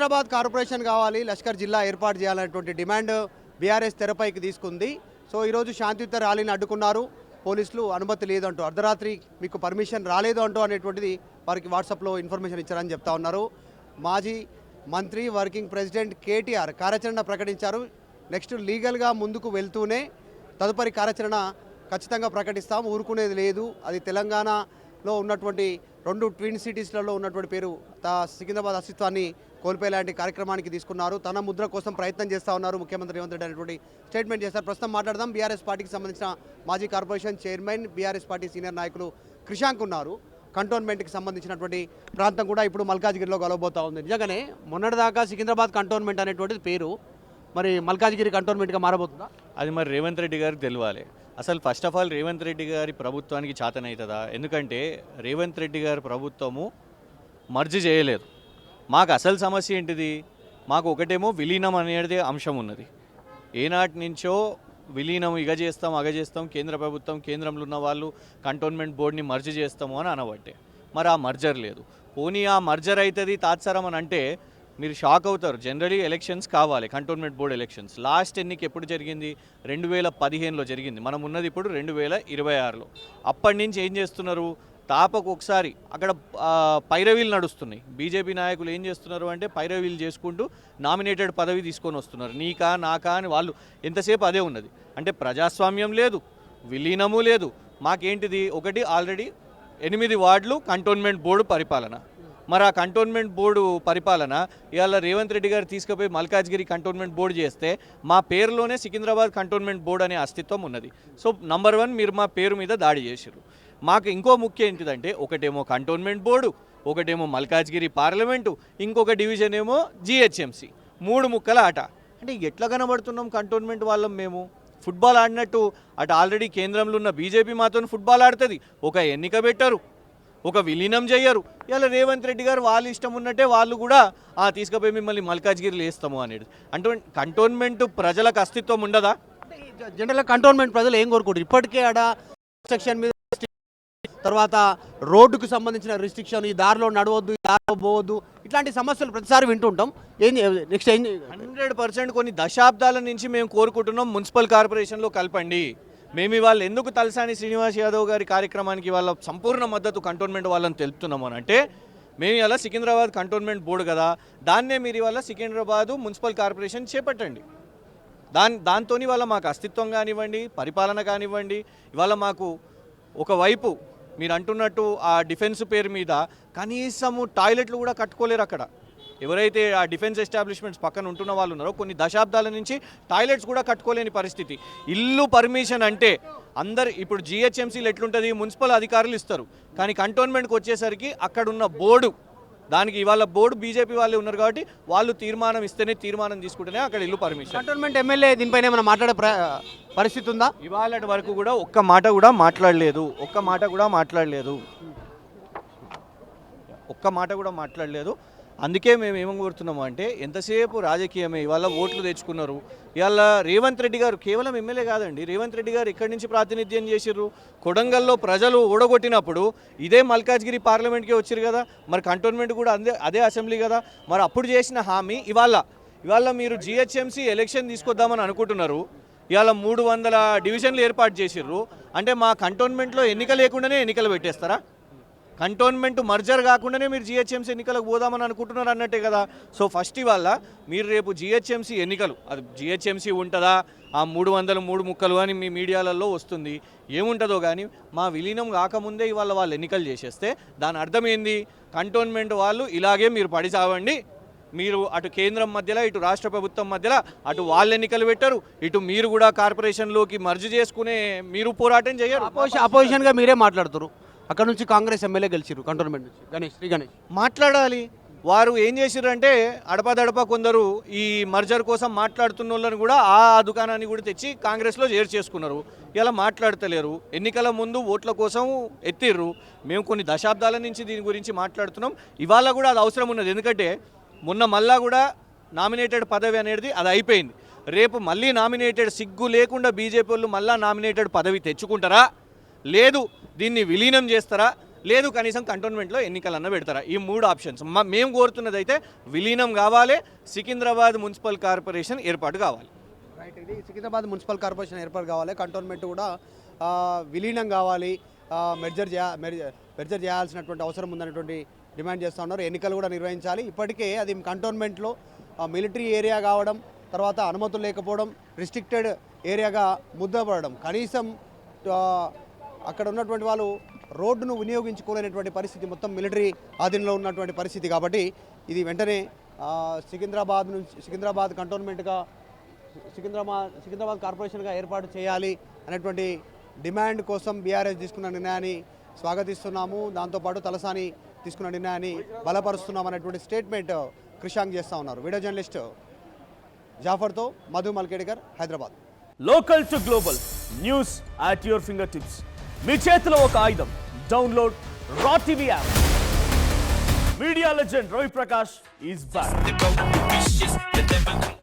Secunderabad corporation కావాలి, లష్కర్ జిల్లా ఏర్పాటు చేయాలనేటువంటి డిమాండ్ బీఆర్ఎస్ తెరపైకి తీసుకుంది. సో ఈరోజు శాంతియుత ర్యాలీని అడ్డుకున్నారు పోలీసులు. అనుమతి లేదంటూ, అర్ధరాత్రి మీకు పర్మిషన్ రాలేదు అంటూ అనేటువంటిది వారికి వాట్సాప్లో ఇన్ఫర్మేషన్ ఇచ్చారని చెప్తా ఉన్నారు. మాజీ మంత్రి వర్కింగ్ ప్రెసిడెంట్ కేటీఆర్ కార్యాచరణ ప్రకటించారు. నెక్స్ట్ లీగల్గా ముందుకు వెళ్తూనే తదుపరి కార్యాచరణ ఖచ్చితంగా ప్రకటిస్తాం, ఊరుకునేది లేదు. అది తెలంగాణలో ఉన్నటువంటి 2 ట్విన్ సిటీస్లలో ఉన్నటువంటి పేరు సికింద్రాబాద్ అస్తిత్వాన్ని కోల్పోయేలాంటి కార్యక్రమానికి తీసుకున్నారు. తన ముద్ర కోసం ప్రయత్నం చేస్తూ ఉన్నారు ముఖ్యమంత్రి రేవంత్ రెడ్డి అనేటువంటి స్టేట్మెంట్ చేశారు. ప్రస్తుతం మాట్లాడదాం. బీఆర్ఎస్ పార్టీకి సంబంధించిన మాజీ corporation chairman, BRS party senior నాయకులు క్రిషాంక్ ఉన్నారు. కంటోన్మెంట్కి సంబంధించినటువంటి ప్రాంతం కూడా ఇప్పుడు మల్కాజ్గిరిలో కలవబోతూ ఉంది. నిజంగానే మొన్నటిదాకా సికింద్రాబాద్ కంటోన్మెంట్ అనేటువంటిది పేరు మరి మల్కాజ్గిరి కంటోన్మెంట్గా మారబోతుందా? అది మరి రేవంత్ రెడ్డి గారికి తెలియాలి. అసలు first of all Revanth Reddy గారి ప్రభుత్వానికి చేతనవుతుందా? ఎందుకంటే రేవంత్ రెడ్డి గారి ప్రభుత్వము మర్జ్ చేయలేదు. మాకు అసలు సమస్య ఏంటిది? మాకు ఒకటేమో విలీనం అనేది అంశం ఉన్నది. ఏనాటి నుంచో విలీనం ఇగ చేస్తాం అగ చేస్తాం, కేంద్ర ప్రభుత్వం కేంద్రంలో ఉన్న వాళ్ళు కంటోన్మెంట్ బోర్డుని మర్జ్ చేస్తాము అని అనబట్టే. మరి ఆ మర్జర్ లేదు. పోనీ ఆ మర్జర్ అవుతుంది తాత్సరం అని అంటే మీరు షాక్ అవుతారు. జనరలీ ఎలక్షన్స్ కావాలి, కంటోన్మెంట్ బోర్డు ఎలక్షన్స్. లాస్ట్ ఎన్నిక ఎప్పుడు జరిగింది? 2015లో జరిగింది. మనం ఉన్నది ఇప్పుడు 2026లో. అప్పటి నుంచి ఏం చేస్తున్నారు? తాపకు ఒకసారి అక్కడ పైరవీలు నడుస్తున్నాయి. బీజేపీ నాయకులు ఏం చేస్తున్నారు అంటే పైరవీలు చేసుకుంటూ నామినేటెడ్ పదవి తీసుకొని వస్తున్నారు. నీకా నాకా అని వాళ్ళు ఎంతసేపు అదే ఉన్నది. అంటే ప్రజాస్వామ్యం లేదు, విలీనము లేదు. మాకేంటిది? ఒకటి ఆల్రెడీ 8 వార్డులు కంటోన్మెంట్ బోర్డు పరిపాలన. మరి ఆ కంటోన్మెంట్ బోర్డు పరిపాలన ఇవాళ రేవంత్ రెడ్డి గారు తీసుకుపోయి మల్కాజ్గిరి కంటోన్మెంట్ బోర్డు చేస్తే మా పేరులోనే సికింద్రాబాద్ కంటోన్మెంట్ బోర్డు అనే అస్తిత్వం ఉన్నది. సో నంబర్ 1 మీరు మా పేరు మీద దాడి చేశారు. మాకు ఇంకో ముఖ్యం ఏంటిదంటే ఒకటేమో కంటోన్మెంట్ బోర్డు, ఒకటేమో మల్కాజ్గిరి పార్లమెంటు, ఇంకొక డివిజన్ ఏమో జిహెచ్ఎంసీ. 3 ముక్కల ఆట. అంటే ఎట్లా కనబడుతున్నాం కంటోన్మెంట్ వాళ్ళం మేము? ఫుట్బాల్ ఆడినట్టు అటు ఆల్రెడీ కేంద్రంలో ఉన్న బీజేపీ మాతో ఫుట్బాల్ ఆడుతుంది. ఒక ఎన్నిక పెట్టరు, ఒక విలీనం చేయరు. ఇలా రేవంత్ రెడ్డి గారు వాళ్ళు ఇష్టం ఉన్నట్టే వాళ్ళు కూడా తీసుకుపోయి మిమ్మల్ని మల్కాజ్గిరిలో వేస్తాము అనేది. అంటే కంటోన్మెంట్ ప్రజలకు అస్తిత్వం ఉండదా? జనరల్గా కంటోన్మెంట్ ప్రజలు ఏం కోరుకుంటారు? ఇప్పటికే ఆడ సెక్షన్ మీద తర్వాత రోడ్డుకు సంబంధించిన రిస్ట్రిక్షన్, ఈ దారిలో నడవద్దు, ఈ దారిలో పోవద్దు, ఇట్లాంటి సమస్యలు ప్రతిసారి వింటుంటాం. నెక్స్ట్ 100% కొన్ని దశాబ్దాల నుంచి మేము కోరుకుంటున్నాం మున్సిపల్ కార్పొరేషన్లో కలపండి. మేము ఇవాళ ఎందుకు తలసాని శ్రీనివాస్ యాదవ్ గారి కార్యక్రమానికి వాళ్ళ సంపూర్ణ మద్దతు కంటోన్మెంట్ వాళ్ళని తెలుపుతున్నాము అని అంటే మేము ఇవాళ సికింద్రాబాద్ కంటోన్మెంట్ బోర్డు కదా, దాన్నే మీరు ఇవాళ సికింద్రాబాద్ మున్సిపల్ కార్పొరేషన్ చేపట్టండి. దాంతో ఇవాళ మాకు అస్తిత్వం కానివ్వండి, పరిపాలన కానివ్వండి. ఇవాళ మాకు ఒకవైపు మీరు అంటున్నట్టు ఆ డిఫెన్స్ పేరు మీద కనీసము టాయిలెట్లు కూడా కట్టుకోలేరు అక్కడ. ఎవరైతే ఆ డిఫెన్స్ ఎస్టాబ్లిష్మెంట్స్ పక్కన ఉంటున్న వాళ్ళు ఉన్నారో కొన్ని దశాబ్దాల నుంచి టాయిలెట్స్ కూడా కట్టుకోలేని పరిస్థితి. ఇల్లు పర్మిషన్ అంటే అందరు ఇప్పుడు జిహెచ్ఎంసీలు ఎట్లుంటుంది, మున్సిపల్ అధికారులు ఇస్తారు. కానీ కంటోన్మెంట్కి వచ్చేసరికి అక్కడున్న బోర్డు, దానికి ఇవాళ బోర్డు బీజేపీ వాళ్ళే ఉన్నారు కాబట్టి వాళ్ళు తీర్మానం ఇస్తేనే, తీర్మానం తీసుకుంటేనే అక్కడ ఇల్లు పర్మిషన్. కంటోన్మెంట్ ఎమ్మెల్యే దీనిపైన ఏమైనా మాట్లాడే పరిస్థితి ఉందా? ఇవాళ వరకు కూడా ఒక్క మాట కూడా మాట్లాడలేదు. అందుకే మేము ఏమని కోరుతున్నాము అంటే ఎంతసేపు రాజకీయమే. ఇవాళ ఓట్లు తెచ్చుకున్నారు. ఇవాళ రేవంత్ రెడ్డి గారు కేవలం ఎమ్మెల్యే కాదండి. రేవంత్ రెడ్డి గారు ఎక్కడి నుంచి ప్రాతినిధ్యం చేసిర్రు? కొడంగల్లో ప్రజలు ఓడగొట్టినప్పుడు ఇదే మల్కాజ్గిరి పార్లమెంట్కే వచ్చారు కదా. మరి కంటోన్మెంట్ కూడా అదే అసెంబ్లీ కదా. మరి అప్పుడు చేసిన హామీ ఇవాళ మీరు జిహెచ్ఎంసీ ఎలక్షన్ తీసుకొద్దామని అనుకుంటున్నారు. ఇవాళ 300 డివిజన్లు ఏర్పాటు చేసిర్రు. అంటే మా కంటోన్మెంట్లో ఎన్నిక లేకుండానే ఎన్నికలు పెట్టేస్తారా? కంటోన్మెంట్ మర్జర్ కాకుండానే మీరు జిహెచ్ఎంసీ ఎన్నికలకు పోదామని అనుకుంటున్నారు అన్నట్టే కదా. సో ఫస్ట్ ఇవాళ మీరు రేపు జిహెచ్ఎంసీ ఎన్నికలు, అది జిహెచ్ఎంసీ ఉంటుందా, ఆ 303 ముక్కలు అని మీ మీడియాలలో వస్తుంది, ఏముంటుందో కానీ మా విలీనం కాకముందే ఇవాళ వాళ్ళు ఎన్నికలు చేసేస్తే దాని అర్థం ఏంది? కంటోన్మెంట్ వాళ్ళు ఇలాగే మీరు పడి చావండి, మీరు అటు కేంద్రం మధ్యలో ఇటు రాష్ట్ర ప్రభుత్వం మధ్యలో అటు వాళ్ళు ఎన్నికలు పెట్టరు, ఇటు మీరు కూడా కార్పొరేషన్లోకి మర్జ్ చేసుకునే మీరు పోరాటం చేయరు. అపోజిషన్గా మీరే మాట్లాడుతారు. అక్కడ నుంచి కాంగ్రెస్ ఎమ్మెల్యే గెలిచారు కంటోన్మెంట్ నుంచి శ్రీ గణేష్. మాట్లాడాలి. వారు ఏం చేసిర్రంటే అడపదడప కొందరు ఈ మర్జర్ కోసం మాట్లాడుతున్న వాళ్ళని కూడా ఆ దుకాణాన్ని కూడా తెచ్చి కాంగ్రెస్లో చేసుకున్నారు. ఇలా మాట్లాడతలేరు. ఎన్నికల ముందు ఓట్ల కోసం ఎత్తిర్రు. మేము కొన్ని దశాబ్దాల నుంచి దీని గురించి మాట్లాడుతున్నాం. ఇవాళ కూడా అది అవసరం ఉన్నది. ఎందుకంటే మొన్న మళ్ళా కూడా నామినేటెడ్ పదవి అనేది అది అయిపోయింది. రేపు మళ్ళీ నామినేటెడ్ సిగ్గు లేకుండా బీజేపీ వాళ్ళు మళ్ళీ నామినేటెడ్ పదవి తెచ్చుకుంటారా, లేదు దీన్ని విలీనం చేస్తారా లేదు కనీసం కంటోన్మెంట్లో ఎన్నికలన్నా పెడతారా? ఈ 3 ఆప్షన్స్. మేము కోరుతున్నది అయితే విలీనం కావాలి, సికింద్రాబాద్ మున్సిపల్ కార్పొరేషన్ ఏర్పాటు కావాలి. రైట్, ఇది సికింద్రాబాద్ మున్సిపల్ కార్పొరేషన్ ఏర్పాటు కావాలి, కంటోన్మెంట్ కూడా విలీనం కావాలి, మెర్జర్ చేయాల్సినటువంటి అవసరం ఉందనేటువంటి డిమాండ్ చేస్తూ ఉన్నారు. ఎన్నికలు కూడా నిర్వహించాలి. ఇప్పటికే అది కంటోన్మెంట్లో మిలిటరీ ఏరియా కావడం, తర్వాత అనుమతులు లేకపోవడం, రిస్ట్రిక్టెడ్ ఏరియాగా ముద్దపడడం, కనీసం అక్కడ ఉన్నటువంటి వాళ్ళు రోడ్డును వినియోగించుకోలేనటువంటి పరిస్థితి, మొత్తం మిలిటరీ ఆధీనంలో ఉన్నటువంటి పరిస్థితి. కాబట్టి ఇది వెంటనే సికింద్రాబాద్ కంటోన్మెంట్గా సికింద్రాబాద్ కార్పొరేషన్గా ఏర్పాటు చేయాలి అనేటువంటి డిమాండ్ కోసం బీఆర్ఎస్ తీసుకున్న నిర్ణయాన్ని స్వాగతిస్తున్నాము. దాంతోపాటు తలసాని తీసుకున్న నిర్ణయాన్ని బలపరుస్తున్నాం అనేటువంటి స్టేట్మెంట్ క్రిషాంక్ చేస్తూ ఉన్నారు. వీడియో జర్నలిస్ట్ జాఫర్తో Madhu Malkedikar, Hyderabad. Local to global news at your fingertips. మీ చేతిలో ఒక ఆయుధం. Download Raw TV app. Media legend Ravi Prakash is back.